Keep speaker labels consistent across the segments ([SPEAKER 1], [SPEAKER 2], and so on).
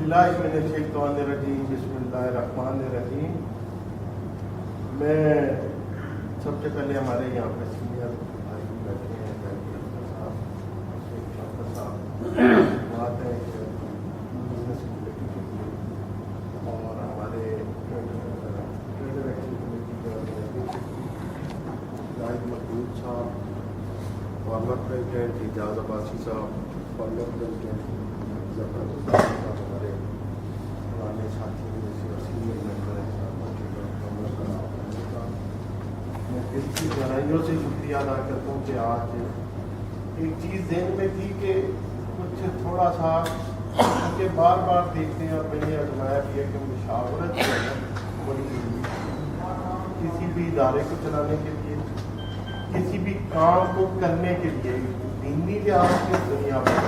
[SPEAKER 1] باللہ من الشیطان الرجیم بسم اللہ الرحمن الرحیم۔ میں سب سے پہلے ہمارے یہاں پہ سینئر بھائی بیٹھے ہیں، بات ہے بزنس کمیٹی کے لیے اور ہمارے ٹریڈر ایکشن کمیٹی کے راج محدود صاحب، فارمر پریزیڈنٹ اعجاز عباسی صاحب، فارمر پریزیڈنٹ ظفر صاحب، ہمارے پرانے ساتھی میں سے سینئر ممبر ہیں، میں دل کی گہرائیوں سے شکریہ ادا کرتا ہوں کہ آج ایک چیز ذہن میں تھی کہ کچھ تھوڑا سا کہ بار بار دیکھتے ہیں اور میں نے آزمایا بھی ہے کہ مشاورت جو ہے بڑی ضروری ہے کسی بھی ادارے کو چلانے کے لیے، کسی بھی کام کو کرنے کے لیے، دینی لحاظ سے دنیا میں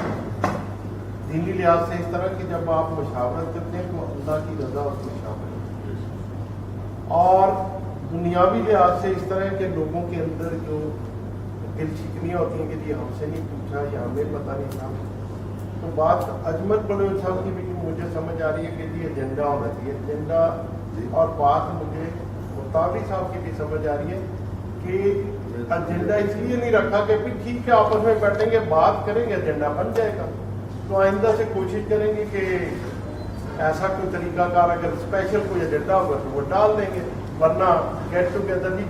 [SPEAKER 1] دینی لحاظ سے اس طرح کہ جب آپ مشاورت کرتے ہیں تو اللہ کی رضا اس مشاورت، اور دنیاوی لحاظ سے اس طرح کہ لوگوں کے اندر جو دل شکنیاں ہوتی ہیں کہ جی ہم سے نہیں پوچھا یا ہمیں پتہ نہیں تھا، تو بات اجمل بلوچ صاحب کی بھی مجھے سمجھ آ رہی ہے کہ جی ایجنڈا ہونا چاہیے، ایجنڈا، اور بات مجھے مطابق صاحب کی بھی سمجھ آ رہی ہے کہ ایجنڈا اس لیے نہیں رکھا کہ بھی ٹھیک ہے آپس میں بیٹھیں گے بات کریں گے ایجنڈا بن جائے گا، تو آئندہ سے کوشش کریں گے کہ ایسا کوئی طریقہ کار اگر اسپیشل کوئی ایجنڈا ہوگا تو وہ ڈال دیں گے، ورنہ گیٹ ٹوگیدر بھی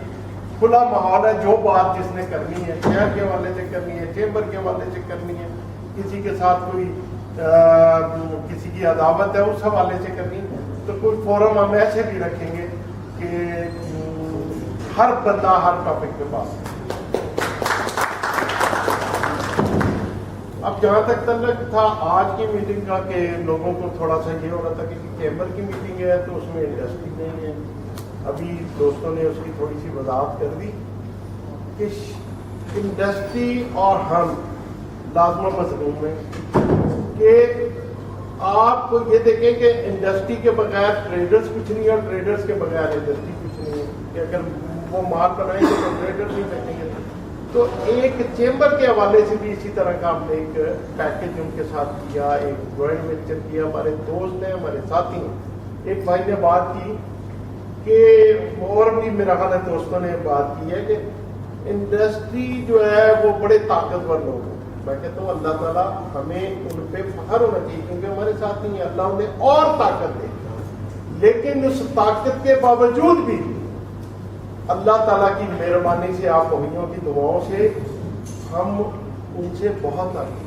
[SPEAKER 1] کھلا ماحول ہے، جو بات جس نے کرنی ہے شہر کے حوالے سے کرنی ہے، چیمبر کے حوالے سے کرنی ہے، کسی کے ساتھ کوئی کسی کی عداوت ہے اس حوالے سے کرنی ہے، تو کوئی فورم ہم ایسے بھی رکھیں گے کہ ہر بندہ ہر ٹاپک پہ بات کرے۔ اب جہاں تک تعلق تھا آج کی میٹنگ کا کہ لوگوں کو تھوڑا سا یہ ہو رہا تھا کہ چیمبر کی میٹنگ ہے تو اس میں انڈسٹری نہیں ہے، ابھی دوستوں نے اس کی تھوڑی سی وضاحت کر دی کہ انڈسٹری اور ہم لازمہ مضمون میں کہ آپ کو یہ دیکھیں کہ انڈسٹری کے بغیر ٹریڈرز کچھ نہیں ہے اور ٹریڈرز کے بغیر انڈسٹری کچھ نہیں ہے، کہ اگر وہ مال بنائیں گے تو ٹریڈر نہیں بنیں گے، تو ایک چیمبر کے حوالے سے بھی اسی طرح کا ہم نے ایک پیکیج ان کے ساتھ کیا، ایک جوائنٹ وینچر کیا، ہمارے دوست ہیں ہمارے ساتھی ہیں، ایک بھائی نے بات کی کہ اور بھی میرا خیال ہے دوستوں نے بات کی ہے کہ انڈسٹری جو ہے وہ بڑے طاقتور لوگ ہیں، میں کہتا ہوں اللہ تعالیٰ ہمیں ان پہ فخر ہونا چاہیے کیونکہ ہمارے ساتھ نہیں ہے، اللہ انہیں اور طاقت دے، لیکن اس طاقت کے باوجود بھی اللہ تعالیٰ کی مہربانی سے آپ بھائیوں کی دعاؤں سے ہم ان سے بہت آگے،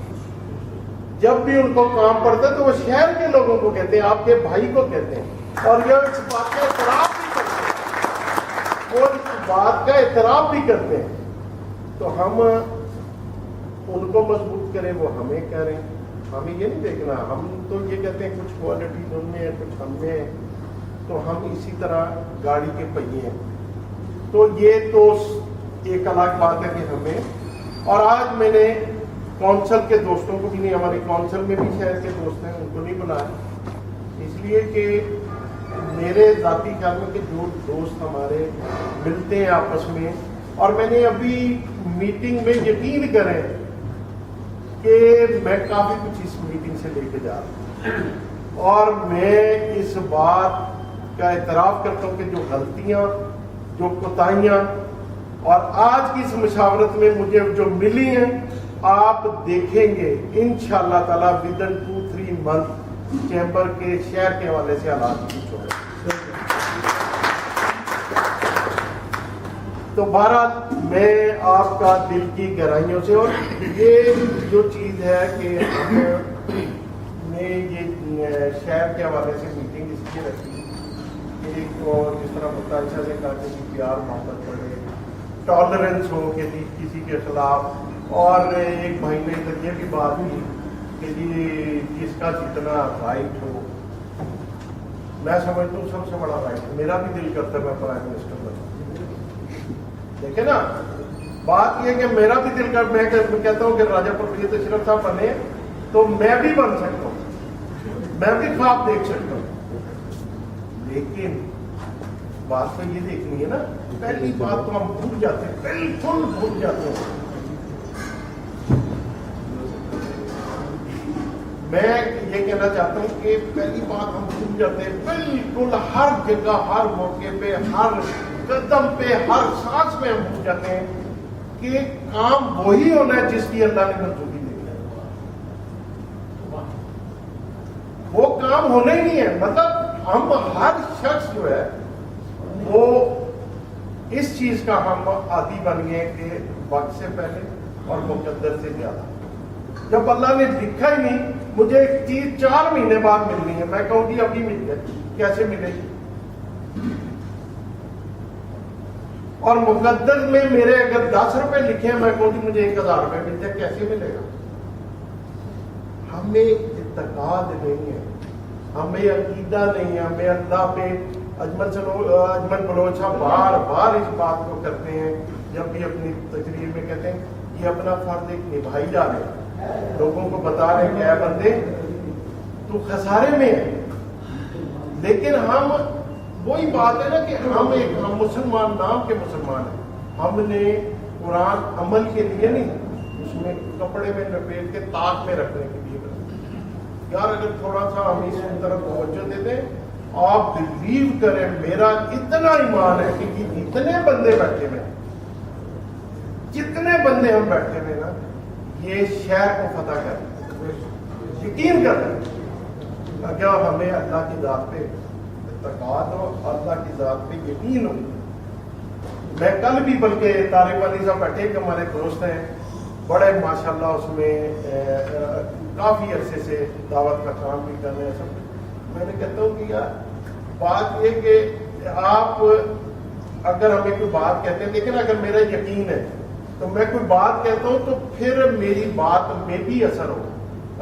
[SPEAKER 1] جب بھی ان کو کام پڑتا ہے تو وہ شہر کے لوگوں کو کہتے ہیں، آپ کے بھائی کو کہتے ہیں، اور یہ اس بات کا اعتراف بھی کرتے ہیں، وہ اس بات کا اعتراف بھی کرتے ہیں، تو ہم ان کو مضبوط کریں، وہ ہمیں کہہ رہے ہیں، ہمیں یہ نہیں دیکھنا، ہم تو یہ کہتے ہیں کچھ کوالٹیز ان میں ہے کچھ ہم میں ہے، تو ہم اسی طرح گاڑی کے پہیے ہیں، تو یہ تو ایک الگ بات ہے کہ ہمیں، اور آج میں نے کونسل کے دوستوں کو بھی نہیں، ہماری کونسل میں بھی شہر کے دوست ہیں، ان کو نہیں بلایا، اس لیے کہ میرے ذاتی خیال میں کہ جو دوست ہمارے ملتے ہیں آپس میں، اور میں نے ابھی میٹنگ میں یقین کریں کہ میں کافی کچھ اس میٹنگ سے لے کے جا رہا ہوں، اور میں اس بات کا اعتراف کرتا ہوں کہ جو غلطیاں، جو کوتاہیاں، اور آج کی اس مشاورت میں مجھے جو ملی ہیں آپ دیکھیں گے انشاءاللہ تعالیٰ ودن 2-3 منتھ چیمبر کے شہر کے حوالے سے حالات کچھ ہو گئے۔ تو بہرحال میں آپ کا دل کی گہرائیوں سے، اور یہ جو چیز ہے کہ ہم نے یہ شہر کے حوالے سے میٹنگ اس لیے رکھی کہ جس طرح متعلقہ سے کہا کہ پیار محبت پڑے، ٹالرنس ہو کہ جی کسی کے خلاف، اور ایک بھائی نے ادھر یہ بھی بات کی کہ جی جس کا جتنا رائٹ ہو، میں سمجھتا ہوں سب سے بڑا رائٹ، میرا بھی دل کرتا ہے میں پرائم منسٹر بنوں، دیکھیں نا بات یہ کہ میرا بھی دل کر، میں کہتا ہوں کہ راجہ پروفیسر اشرف صاحب بنے تو میں بھی بن سکتا ہوں، میں بھی خواب دیکھ سکتا ہوں، لیکن بات تو یہ دیکھنی ہے نا، پہلی بات تو ہم بھول جاتے ہیں، بالکل بھول جاتے ہیں میں یہ کہنا چاہتا ہوں کہ پہلی بات ہم بھول جاتے ہیں بالکل ہر جگہ، ہر موقع پہ، ہر قدم پہ، ہر سانس میں ہم بھول جاتے ہیں کہ کام وہی ہونا ہے جس کی اللہ نے منظوری دی ہے. وہ کام ہونا ہی نہیں ہے. مطلب ہم ہر شخص جو ہے وہ اس چیز کا ہم عادی بن گئے کہ وقت سے پہلے اور مقدر سے زیادہ. جب اللہ نے لکھا ہی نہیں مجھے ایک چیز 4 مہینے بعد ملنی ہے، میں کہوں گی ابھی مل جائے، کیسے ملے گی؟ اور مقدر میں میرے اگر 10 روپے لکھے ہیں، میں کہوں گی مجھے 1000 روپے مل جائے، کیسے ملے گا؟ ہمیں اعتقاد نہیں ہے، ہمیں عقیدہ نہیں ہے، ہمیں اللہ پہ. اجمل بلوچ صاحب بار بار اس بات کو کرتے ہیں جب بھی اپنی تقریر میں کہتے ہیں یہ اپنا فرض ایک نبھائی جا رہے ہیں، لوگوں کو بتا رہے ہیں کہ اے بندے تو خسارے میں ہے. لیکن ہم وہی بات ہے نا کہ ہم مسلمان نام کے مسلمان ہیں. ہم نے قرآن عمل کے لیے نہیں، اس میں کپڑے میں لپیٹ کے تاج میں رکھنے کے لیے بنا. یار اگر تھوڑا سا ہم اس طرف توجہ دیتے ہیں، آپ بلیو کریں میرا اتنا ایمان ہے کہ اتنے بندے بیٹھے ہوئے، جتنے بندے ہم بیٹھے ہوئے نا، یہ شہر کو فتح کر یقین کر رہے ہیں. اگر ہمیں اللہ کی ذات پہ اعتقاد ہو، اللہ کی ذات پہ یقین ہو. میں کل بھی بلکہ طارق علی صاحب بیٹھے کہ ہمارے دوست ہیں بڑے ماشاءاللہ اس میں کافی عرصے سے دعوت کا کام بھی کر رہے ہیں سب. میں نے کہتا ہوں کہ یار بات یہ کہ آپ اگر ہمیں کوئی بات کہتے ہیں، لیکن اگر میرا یقین ہے تو میں کوئی بات کہتا ہوں تو پھر میری بات میں بھی اثر ہو.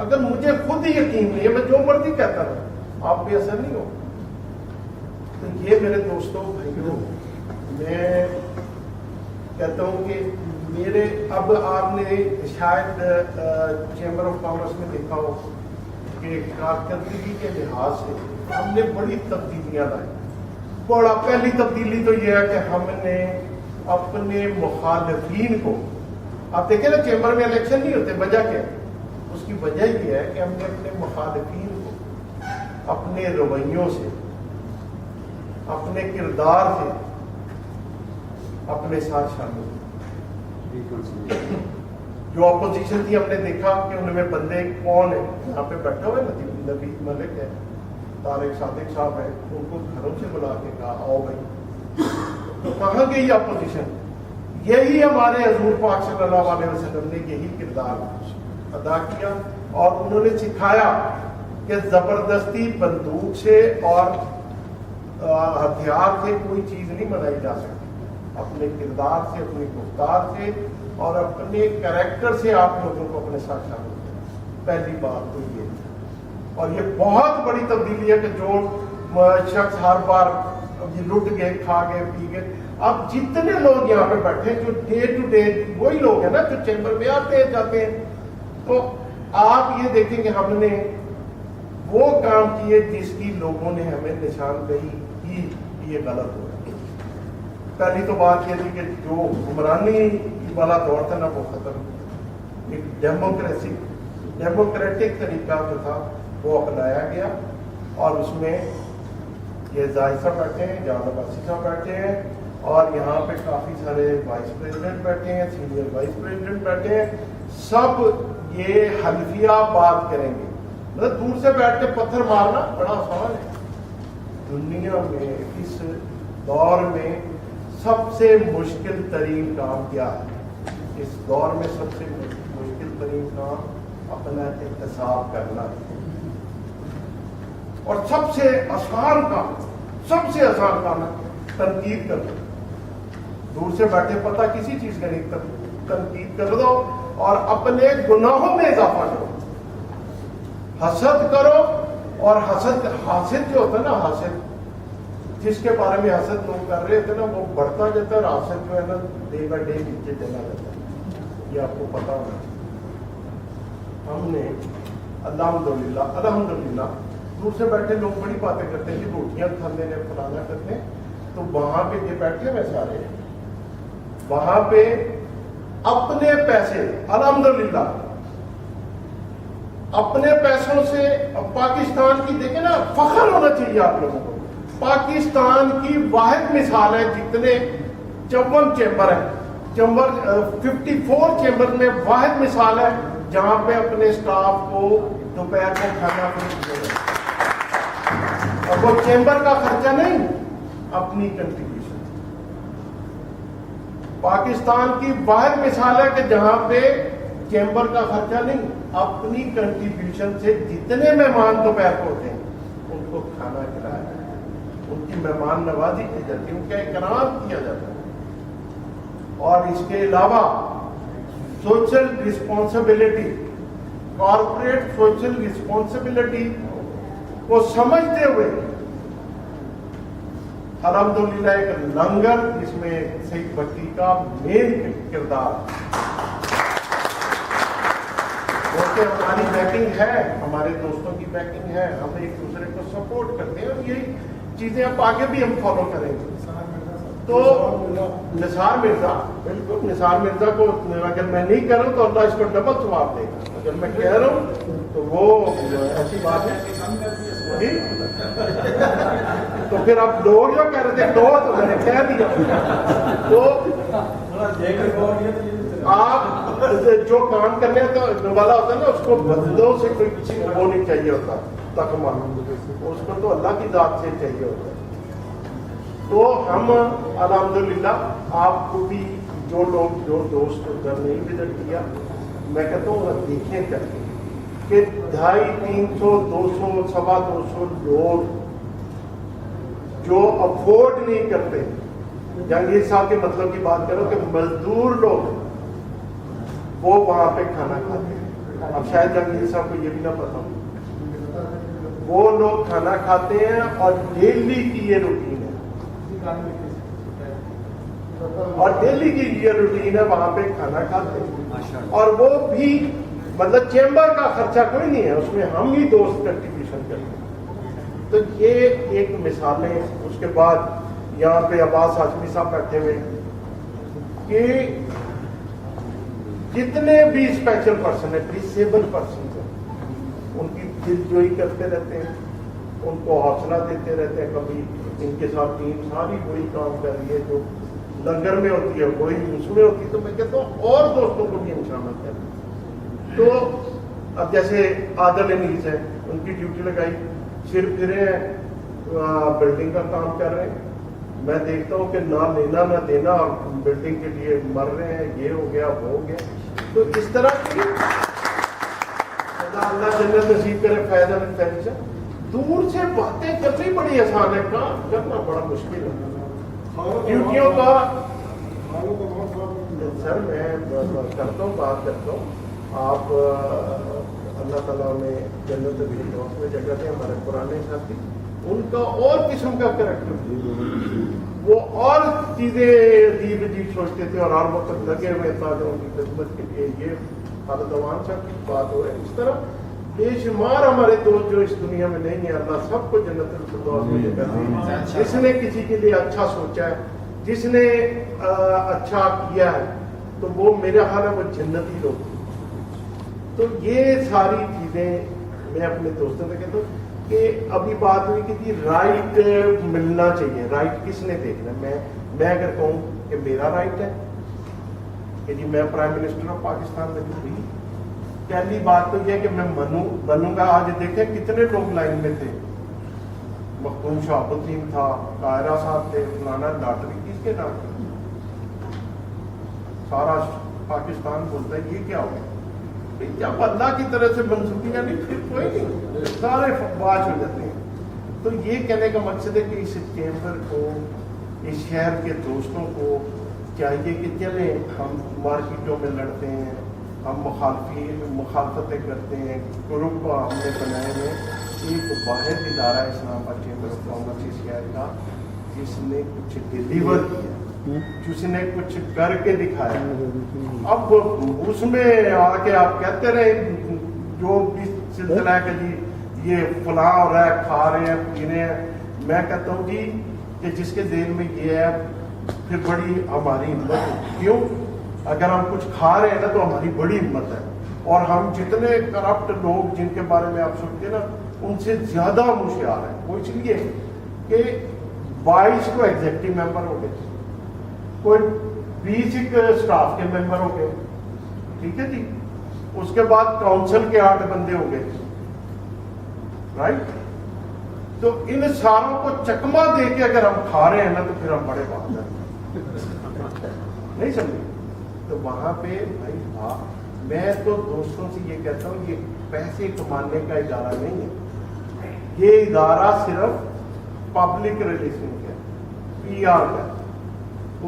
[SPEAKER 1] اگر مجھے خود ہی یقین نہیں ہے میں جو مرضی کہتا رہا، آپ پہ اثر نہیں ہو. تو یہ میرے دوستوں بھائیوں، میں کہتا ہوں کہ میرے اب آپ نے شاید چیمبر آف کامرس میں دیکھا ہو کہ کارکردگی کے لحاظ سے ہم نے بڑی تبدیلیاں لائی. پہلی تبدیلی تو یہ ہے کہ ہم نے اپنے مخالفین کو، آپ دیکھیں نا چیمبر میں الیکشن نہیں ہوتے، وجہ کیا ہے؟ اس کی وجہ یہ ہے کہ ہم نے اپنے مخالفین کو اپنے رویوں سے، اپنے کردار سے اپنے ساتھ شامل. جو اپوزیشن تھی ہم نے دیکھا کہ ان میں بندے کون ہیں، یہاں پہ بیٹھا ہوا ہے نبی ملک ہے، طارق صادق صاحب ہیں، ان کو گھروں سے بلا کے کہا آؤ بھائی. تو کہاں گئی اپوزیشن؟ یہی ہمارے حضور پاک صلی اللہ علیہ وسلم نے یہی کردار ادا کیا اور انہوں نے سکھایا کہ زبردستی بندوق سے اور ہتھیار سے کوئی چیز نہیں بنائی جا سکتی. اپنے کردار سے، اپنی گفتار سے اور اپنے کریکٹر سے آپ لوگوں کو اپنے ساتھ شامل کریں. پہلی بات تو یہ، اور یہ بہت بڑی تبدیلی ہے کہ جو شخص ہر بار لٹ گئے، کھا گئے، پی گئے، اب جتنے لوگ یہاں پہ بیٹھے جو ڈے ٹو ڈے وہی لوگ ہیں نا جو چیمبر میں آتے ہیں جاتے ہیں، تو آپ یہ دیکھیں کہ ہم نے وہ کام کیے جس کی لوگوں نے ہمیں نشاندہی کی یہ غلط ہو رہا ہے. پہلی تو بات یہ تھی کہ جو حکمرانی والا دور تھا نا وہ ختم. ایک ڈیموکریٹک طریقہ جو تھا وہ اپنایا گیا اور اس میں یہ ظاہر صاحب بیٹھے ہیں، جان عباسی صاحب بیٹھے ہیں اور یہاں پہ کافی سارے وائس پریزیڈنٹ بیٹھے ہیں، سینئر وائس پریزیڈنٹ بیٹھے ہیں. سب یہ حلفیہ بات کریں گے. مطلب دور سے بیٹھ کے پتھر مارنا بڑا آسان ہے. دنیا میں اس دور میں سب سے مشکل ترین کام کیا ہے؟ اس دور میں سب سے مشکل ترین کام اپنا احتساب کرنا ہے. اور سب سے آسان کام ہے تنقید کرنا. دور سے بیٹھے پتہ کسی چیز کا نہیں، تنقید کر دو اور اپنے گناہوں میں اضافہ کرو. حسد کرو، اور حسد جو ہوتا ہے نا، حسد جس کے بارے میں حسد لوگ کر رہے تھے نا، وہ بڑھتا جاتا ہے اور حسد جو ہے نا ڈے بائی ڈے نیچے چلا جاتا ہے. یہ آپ کو پتا ہونا. ہم نے الحمدللہ دور سے بیٹھے لوگ بڑی باتیں کرتے ہیں کہ روٹیاں کھانے نے فلانا کرتے ہیں، تو وہاں پہ یہ بیٹھے ہوئے سارے وہاں پہ اپنے پیسے الحمدللہ اپنے پیسوں سے پاکستان کی دیکھیں نا، فخر ہونا چاہیے آپ لوگوں کو. پاکستان کی واحد مثال ہے، جتنے 54 چیمبر ہیں، 54 چیمبر میں واحد مثال ہے جہاں پہ اپنے سٹاف کو دوپہر کو کھانا دیا جائے. اور وہ چیمبر کا خرچہ نہیں، اپنی کنٹریبیوشن. پاکستان کی واحد مثال ہے کہ جہاں پہ چیمبر کا خرچہ نہیں، اپنی کنٹریبیوشن سے جتنے مہمان دوپہر کو ہوتے ہیں ان کو کھانا کھلایا جاتا ہے، ان کی مہمان نوازی کی جاتی ہے، ان کا اکرام کیا جاتا ہے. اور اس کے علاوہ social responsibility, corporate social responsibility کو سمجھتے ہوئے الحمدللہ ایک لنگر جس میں سید بکی کا مین کردار، ہماری بیکنگ ہے، ہمارے دوستوں کی بیکنگ ہے، ہم ایک دوسرے کو سپورٹ کرتے ہیں، اور یہی چیزیں اب آگے بھی ہم فالو کریں گے. تو نثار مرزا، بالکل نثار مرزا کو اگر میں نہیں کر رہا ہوں تو اللہ اس کو ڈبل ثواب دے گا، اگر میں کہہ رہا ہوں تو وہ ایسی بات ہے. تو پھر آپ لوگ جو کہہ رہے تھے دو، تو میں نے کہہ دیا. تو آپ جو کام کرنے والا ہوتا ہے نا، اس کو بدلوں سے کوئی کسی کو وہ نہیں چاہیے ہوتا تقمہ، اس کو تو اللہ کی ذات سے چاہیے ہوتا ہے. تو ہم الحمدللہ آپ کو بھی جو لوگ جو دوست ادھر نہیں وزٹ کیا، میں کہتا ہوں دیکھیں کر کے کہ 250 300 200 250 لوگ جو افورڈ نہیں کرتے، جہانگیر صاحب کے مطلب کی بات کرو کہ مزدور لوگ وہ وہاں پہ کھانا کھاتے ہیں. اب شاید جہانگیر صاحب کو یہ بھی نہ پتا ہو، وہ لوگ کھانا کھاتے ہیں اور ڈیلی کی یہ روٹین ہے، اور ڈیلی کی یہ روٹین ہے وہاں پہ کھانا کھاتے ہیں. اور وہ بھی مطلب چیمبر کا خرچہ کوئی نہیں ہے، اس میں ہم ہی دوست کنٹریبیوشن کرتے ہیں. تو یہ ایک مثال ہے. اس کے بعد یہاں پہ عباس ہاشمی صاحب بیٹھے ہوئے کہ جتنے بھی اسپیشل پرسن ہیں، ڈسیبل پرسن ہیں، ان کی دل جوئی کرتے رہتے ہیں، ان کو حوصلہ دیتے رہتے ہیں. کبھی ان کے ساتھ ٹیم ساری وہی کام کر رہی ہے جو لنگر میں ہوتی ہے، وہی اس میں ہوتی ہے. تو میں کہتا ہوں اور دوستوں کو بھی ہم شامل کریں. تو اب جیسے عادل انیس ہے، ان کی ڈیوٹی لگائی، صرف پھرے ہیں، بلڈنگ کا کام کر رہے ہیں. میں دیکھتا ہوں کہ نہ لینا نہ دینا، اور بلڈنگ کے لیے مر رہے ہیں، یہ ہو گیا وہ ہو گیا. تو اس طرح کی اللہ جنت نصیب کرے. فائدہ سے دور سے باتیں کرنی بڑی آسان ہے، کام کرنا بڑا مشکل ہے. ڈیوٹیوں کا سر میں کرتا ہوں، بات کرتا ہوں. آپ اللہ تعالیٰ نے جنت میں جگہ تھے ہمارے پرانے ساتھی، ان کا اور قسم کا کریکٹر، وہ اور چیزیں عجیب عجیب سوچتے تھے اور ہر وقت لگے ہوئے تاجوں کی خدمت کے لیے. یہ خالد عوان صاحب کی بات ہو رہی ہے. اس طرح بے شمار ہمارے دوست جو اس دنیا میں نہیں ہیں، اللہ سب کو جنت الفردوس میں جگہ دے. جس نے کسی کے لیے اچھا سوچا ہے، جس نے اچھا کیا ہے، تو وہ میرا خیال ہے وہ جنتی لوگ. تو یہ ساری چیزیں میں اپنے دوستوں سے کہتا ہوں کہ ابھی بات ہوئی کہ جی رائٹ ملنا چاہیے. رائٹ کس نے دیکھنا ہے؟ میں اگر کہوں کہ میرا رائٹ ہے کہ جی میں پرائم منسٹر آف پاکستان میں بھی، پہلی بات تو یہ کہ میں بنوں گا. آج دیکھیں کتنے لوگ لائن میں تھے. مختوم شہاب الدین تھا، قاہرہ صاحب تھے، فلانا لاٹری کس کے نام تھی. سارا پاکستان بولتا ہے یہ کیا ہو گیا. جب اللہ کی طرف سے منصوبیاں نہیں پھر کوئی نہیں، سارے فواج ہو جاتے ہیں. تو یہ کہنے کا مقصد ہے کہ اس چیمبر کو، اس شہر کے دوستوں کو چاہیے کہ چلیں ہم مارکیٹوں میں لڑتے ہیں، ہم مخالفتیں کرتے ہیں. گروپ ہم نے بنائے ہیں. ایک واحد ادارہ اسلام آباد چیمبر آف کامرس اس شہر کا جس نے کچھ ڈیلیور کیا، جس نے کچھ کر کے دکھایا. اب اس میں آ کے آپ کہتے رہے جو بھی سلسلہ ہے کہ جی یہ فلاں ہو رہا ہے، کھا رہے ہیں پی رہے ہیں. میں کہتا ہوں جی کہ جس کے ذہن میں یہ ہے پھر بڑی ہماری ہمت ہے. کیوں؟ اگر ہم کچھ کھا رہے ہیں نا تو ہماری بڑی ہمت ہے. اور ہم جتنے کرپٹ لوگ جن کے بارے میں آپ سنتے ہیں نا ان سے زیادہ ہوشیار ہیں. وہ اس لیے کہ 22 کو ایگزیکٹو ممبر ہو گئے, کوئی 20 اسٹاف کے ممبر ہو گئے, ٹھیک ہے جی. اس کے بعد کاؤنسل کے 8 بندے ہو گئے, رائٹ. تو ان ساروں کو چکما دے کے اگر ہم کھا رہے ہیں نا تو پھر ہم بڑے بات ہیں, نہیں سمجھے. تو وہاں پہ بھائی میں تو دوستوں سے یہ کہتا ہوں یہ پیسے کمانے کا ادارہ نہیں ہے, یہ ادارہ صرف پبلک ریلیشن کا, PR کا.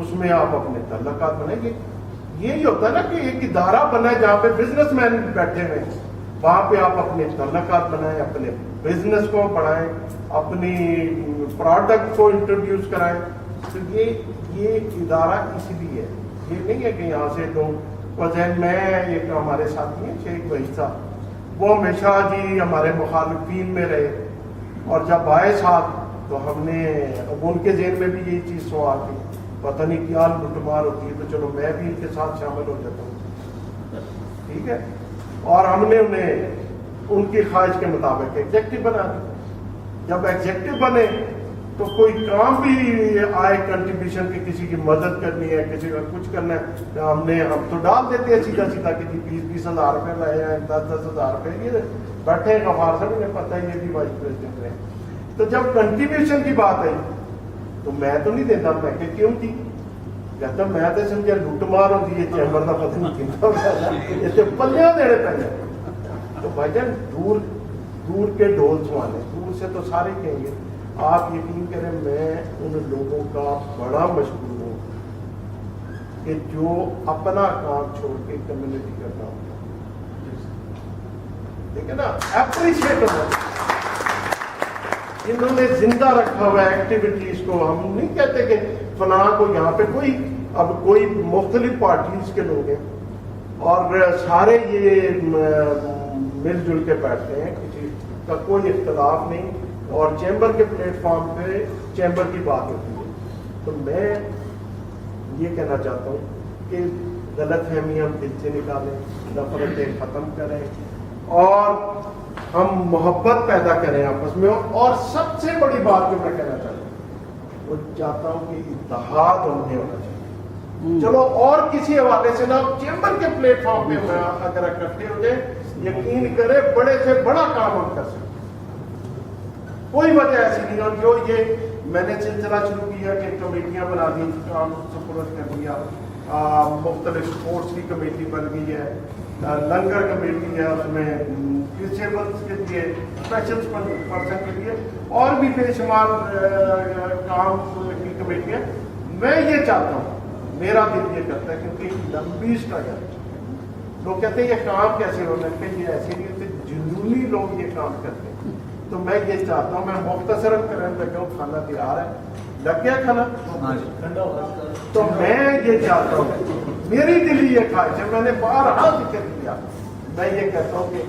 [SPEAKER 1] اس میں آپ اپنے تعلقات بنائیں گے. یہی ہوتا ہے نا کہ ایک ادارہ بنا ہے جہاں پہ بزنس مین بیٹھے ہوئے ہیں, وہاں پہ آپ اپنے تعلقات بنائیں, اپنے بزنس کو بڑھائیں, اپنی پروڈکٹ کو انٹروڈیوس کرائیں. تو یہ ادارہ اس لیے ہے, یہ نہیں ہے کہ یہاں سے لوگ میں ایک ہمارے ساتھی ہیں شیخ وحید صاحب, وہ ہمیشہ جی ہمارے مخالفین میں رہے, اور جب آئے ساتھ تو ہم نے ان کے ذہن میں بھی یہی چیز سوال کی پتہ نہیں کیا لوٹمار ہوتی ہے, تو چلو میں بھی ان کے ساتھ شامل ہو جاتا ہوں, ٹھیک ہے. اور ہم نے انہیں ان کی خواہش کے مطابق ایگزیکٹو بنا دیا. جب ایگزیکٹو بنے تو کوئی کام بھی آئے کنٹریبیوشن کی, کسی کی مدد کرنی ہے, کسی کا کچھ کرنا ہے, ہم تو ڈال دیتے ہیں سیدھا سیدھا کہ جی 20-20 ہزار روپے لائے ہیں, 10-10 ہزار روپے, یہ بیٹھے ہیں غفار صاحب, انہیں پتہ ہے یہ بھی وائس پریزیڈنٹ رہے. تو جب کنٹریبیوشن کی بات آئی تو میں تو نہیں دیتا, میں کہ کیوں تھی, کہتا میں تو سمجھا لوٹ مار ہوتی ہے چیمبر کا پتہ نہیں اس سے پلیاں دینے پہلے. تو بھائی جان دور کے ڈھول سوانے, دور سے تو سارے کہیں گے. آپ یقین کریں میں ان لوگوں کا بڑا مشہور ہوں کہ جو اپنا کام چھوڑ کے کمیونٹی کا کام کرتا, ٹھیک ہے نا, اپریشیٹ ہونا. انہوں نے زندہ رکھا ہوا ہے ایکٹیویٹیز کو. ہم نہیں کہتے کہ فلاں کو یہاں پہ کوئی مختلف پارٹیز کے لوگ ہیں اور سارے یہ مل جل کے بیٹھتے ہیں, کسی کا کوئی اختلاف نہیں, اور چیمبر کے پلیٹ فارم پہ چیمبر کی بات ہوتی ہے. تو میں یہ کہنا چاہتا ہوں کہ غلط فہمیاں ہم دل سے نکالیں, نفرتیں ختم کریں, اور ہم محبت پیدا کریں آپس میں. اور سب سے بڑی بات جو میں کہنا چاہتا ہوں وہ چاہتا ہوں کہ اتحاد ہمیں ہونا چاہیے. چلو اور کسی حوالے سے نہ, چیمبر کے پلیٹ فارم پہ اگر اکٹھے ہو جائیں, یقین کرے بڑے سے بڑا کام ہم کر سکتے. کوئی وجہ ایسی نہیں. اور جو یہ میں نے سلسلہ شروع کیا کہ کمیٹیاں بنا دی, کام سپرد کر دیا, مختلف اسپورٹس کی کمیٹی بن گئی ہے, لنگر کمیٹی ہے, اس میں ڈسیبلس کے لیے, اسپیشل پرسن کے لیے اور بھی بے شمار کام کی کمیٹی ہے. میں یہ چاہتا ہوں, میرا دل یہ کرتا ہے کیونکہ لمبی اسٹرگل, لوگ کہتے ہیں یہ کام کیسے ہونا ہے, یہ ایسے نہیں ہوتے, جنونی لوگ یہ کام کرتے ہیں. تو میں یہ چاہتا ہوں, میں مختصراً کرنے لگا ہوں, کھانا تیار ہے, لگ گیا کھانا, تو میں یہ چاہتا ہوں, میری دلی یہ خواہش ہے, میں نے بارہا ذکر کیا, میں یہ کہتا ہوں کہ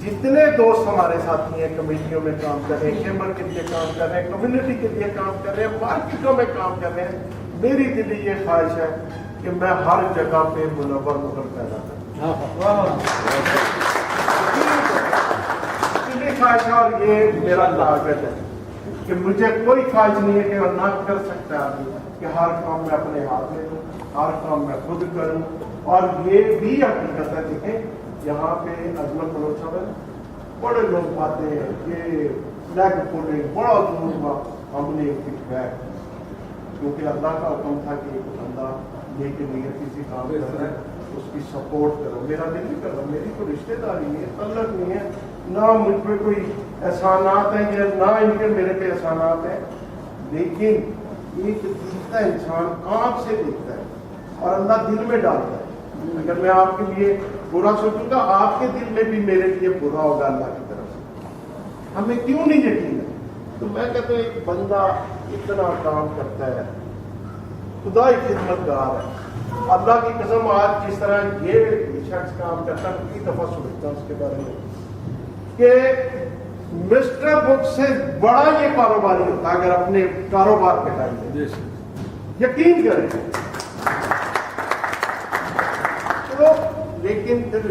[SPEAKER 1] جتنے دوست ہمارے ساتھی ہیں کمیٹیوں میں کام کر رہے ہیں, چیمبر کے لیے کام کر رہے ہیں, کمیونٹی کے لیے کام کر رہے ہیں, مارکیٹوں میں کام کر رہے ہیں, میری دلی یہ خواہش ہے کہ میں ہر جگہ پہ منور مغل پیدا کروں. خواہش ہے اور یہ میرا ٹارگیٹ ہے کہ مجھے کوئی خواہش نہیں ہے کہ میں نہ کر سکتا آدمی کہ ہر کام میں اپنے ہاتھ میں لوں, ہر کام میں خود کروں. اور یہ بھی حقیقت ہے, دیکھیں یہاں پہ عظمت بلوچ صاحب بڑے لوگ آتے ہیں, یہ فلیگ پولنگ بڑا دور ہوا, ہم نے کچھ بیک, کیونکہ اللہ کا حکم تھا کہ ایک بندہ لے کے لیے کسی کام کر رہا ہے اس کی سپورٹ کرو. میرا دل نہیں کر رہا, میری کوئی رشتے داری نہیں ہے, تعلق نہیں ہے, نہ مجھ پہ کوئی احسانات ہیں یا نہ ان کے میرے پہ احسانات ہیں, لیکن ایک دیکھتا ہے انسان, آنکھ سے دیکھتا ہے اور اللہ دل میں ڈالتا ہے. اگر میں آپ کے لیے برا سوچوں گا, آپ کے دل میں بھی میرے لیے برا ہوگا اللہ کی طرف سے. ہمیں کیوں نہیں یقین ہے؟ تو میں کہتا ہوں ایک بندہ اتنا کام کرتا ہے, خدا ہی خدمت گار ہے. اللہ کی قسم آج جس طرح یہ شخص کام کرتا ہے, کئی دفعہ سوچتا ہوں اس کے بارے میں کہ مسٹر بک سے بڑا یہ کاروباری ہوتا اگر اپنے کاروبار کے ٹائم میں, یقین کریں. چلو لیکن پھر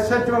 [SPEAKER 1] SHO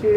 [SPEAKER 1] 6